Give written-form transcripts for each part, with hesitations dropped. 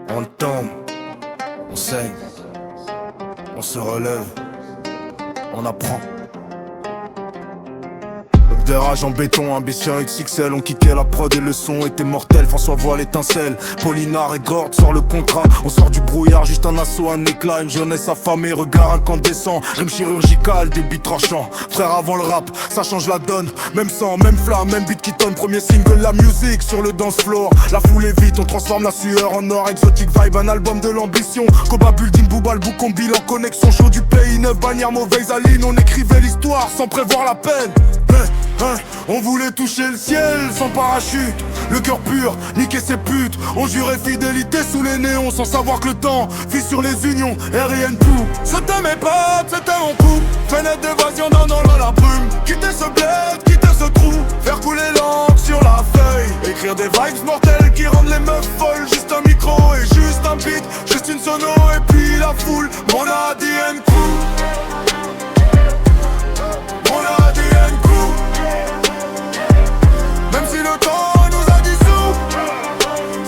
On tombe, on saigne, on se relève, on apprend. Des rages en béton, ambition XXL. On kickait la prod et le son était mortel. François voit l'étincelle, Polinard et Gord sort le contrat. On sort du brouillard, juste un assaut, un éclat. Une jeunesse affamée, regard incandescent. Rime chirurgical, débit tranchant. Frère avant le rap, ça change la donne. Même sang, même flamme, même beat qui tonne. Premier single, la musique sur le dance floor. La foule est vite, on transforme la sueur en or. Exotic vibe, un album de l'ambition. Koba Building, Booba, le bouc en bilan. Connexion chaud du pays neuf, bannière mauvaise aline. On écrivait l'histoire sans prévoir la peine. On voulait toucher le ciel sans parachute. Le cœur pur, niquer ses putes. On jurait fidélité sous les néons sans savoir que le temps vit sur les unions et rien de tout. C'était mes potes, c'était mon coup. Fenêtre d'évasion dans la brume. Quitter ce bled, quitter ce trou. Faire couler l'encre sur la feuille. Écrire des vibes mortelles qui rendent les meufs folles. Juste un micro et juste un beat. Juste une sono et puis la foule. Mon ADN crew. Mon ADN crew. Même si le temps nous a dissous,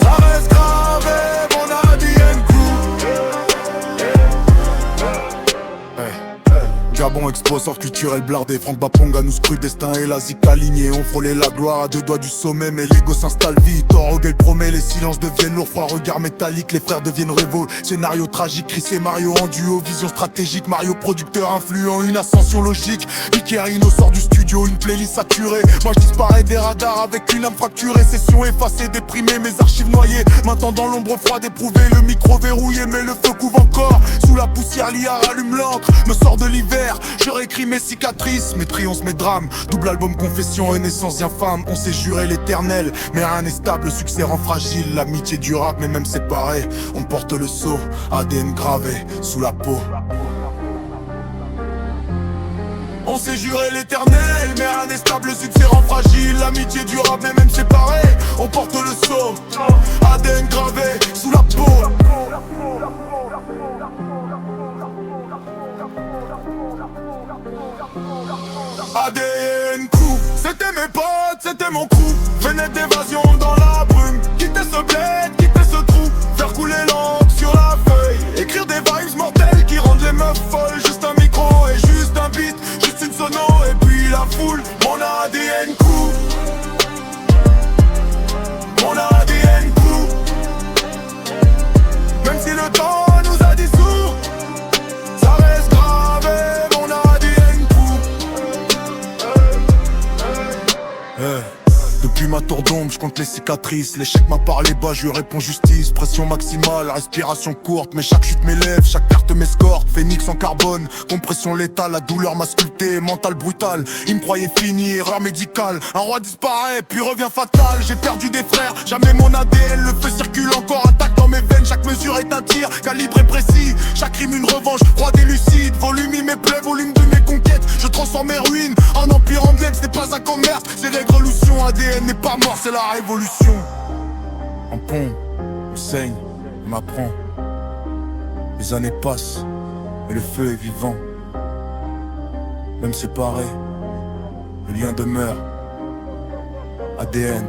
ça reste gravé, mon ADN crew. Gabon, expo, sort culturel blardé. Franck Baponga nous scrute, destin et la zik alignée. On frôlait la gloire à deux doigts du sommet, mais l'ego s'installe vite. Orgueil promet, les silences deviennent lourds. Froid regard métallique, les frères deviennent révol. Scénario tragique, Chris et Mario en duo. Vision stratégique, Mario producteur influent. Une ascension logique, Ikerino sort du studio. Une playlist saturée, moi je disparais des radars avec une âme fracturée. Session effacée, déprimée, mes archives noyées. Maintenant dans l'ombre froide éprouvée, le micro verrouillé. Mais le feu couve encore, sous la poussière l'IA rallume l'encre. Me sort de l'hiver, je réécris mes cicatrices, mes triomphes, mes drames. Double album confession et naissance infâme. On s'est juré l'éternel, mais rien n'est stable. Le succès rend fragile, l'amitié durable. Mais même séparés, on porte le sceau. ADN gravé sous la peau. On s'est juré l'éternel, mais rien n'est stable. Le succès rend fragile, l'amitié durable. Mais même séparés, on porte le sceau. ADN gravé sous la peau. ADN crew, c'était mes potes, c'était mon crew. Fenêtre d'évasion dans la brume. Quitter ce bled, quitter ce trou. Faire couler l'encre sur la feuille. Écrire des vibes mortelles qui rendent les meufs folles. Juste un micro et juste un beat. Juste une sono et puis la foule. Mon ADN crew. Mon ADN crew. Même si le temps nous a dissous, ça reste gravé. Mon ADN crew. Depuis ma tour d'ombre, je compte les cicatrices. L'échec m'a parlé bas, je lui réponds justice. Pression maximale, respiration courte. Mais chaque chute m'élève, chaque carte m'escorte. Phénix en carbone, compression létale. La douleur m'a sculpté, mental brutal. Il me croyait fini, erreur médicale. Un roi disparaît, puis revient fatal. J'ai perdu des frères, jamais mon ADN. Le feu circule encore, attaque dans mes veines. Chaque mesure est un tir, calibré précis. Chaque rime une revanche, froide et lucide. Volume il mes plaies, volume de mes conquêtes. Je transforme mes ruines en empire en bled. Ce n'est pas un commerce, c'est révolution. ADN n'est pas mort, c'est la révolution. En pont, on saigne, on apprend. Les années passent, mais le feu est vivant. Même séparés, le lien demeure. ADN,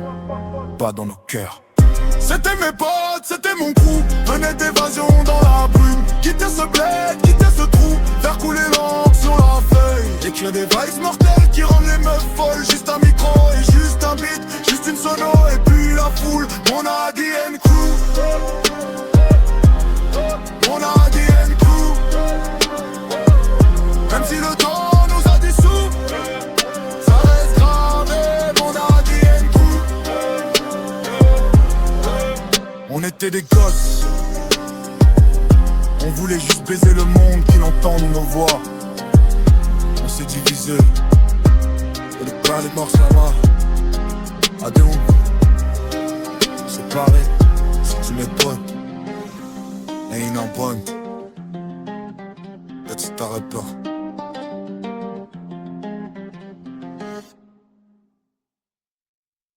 pas dans nos cœurs. C'était mes potes, c'était mon crew. Fenêtre d'évasion dans la brume. Quitter ce bled, quitter ce trou. Faire couler l'encre sur la feuille. Écrire des vibes mortelles qui rendent les meufs folles. Juste un micro et juste un beat. Juste une sono et puis la foule. Mon ADN crew. Mon ADN crew. Même si le temps nous a dissous, ça reste gravé. Mon ADN crew. On était des gosses. On voulait juste baiser le monde, qu'il entende nos voix. On s'est divisé. Et le pain est mort, ça va. Adéon. Séparé. Si tu m'étonnes. Et une bonne. Peut-être c'est ta rapport.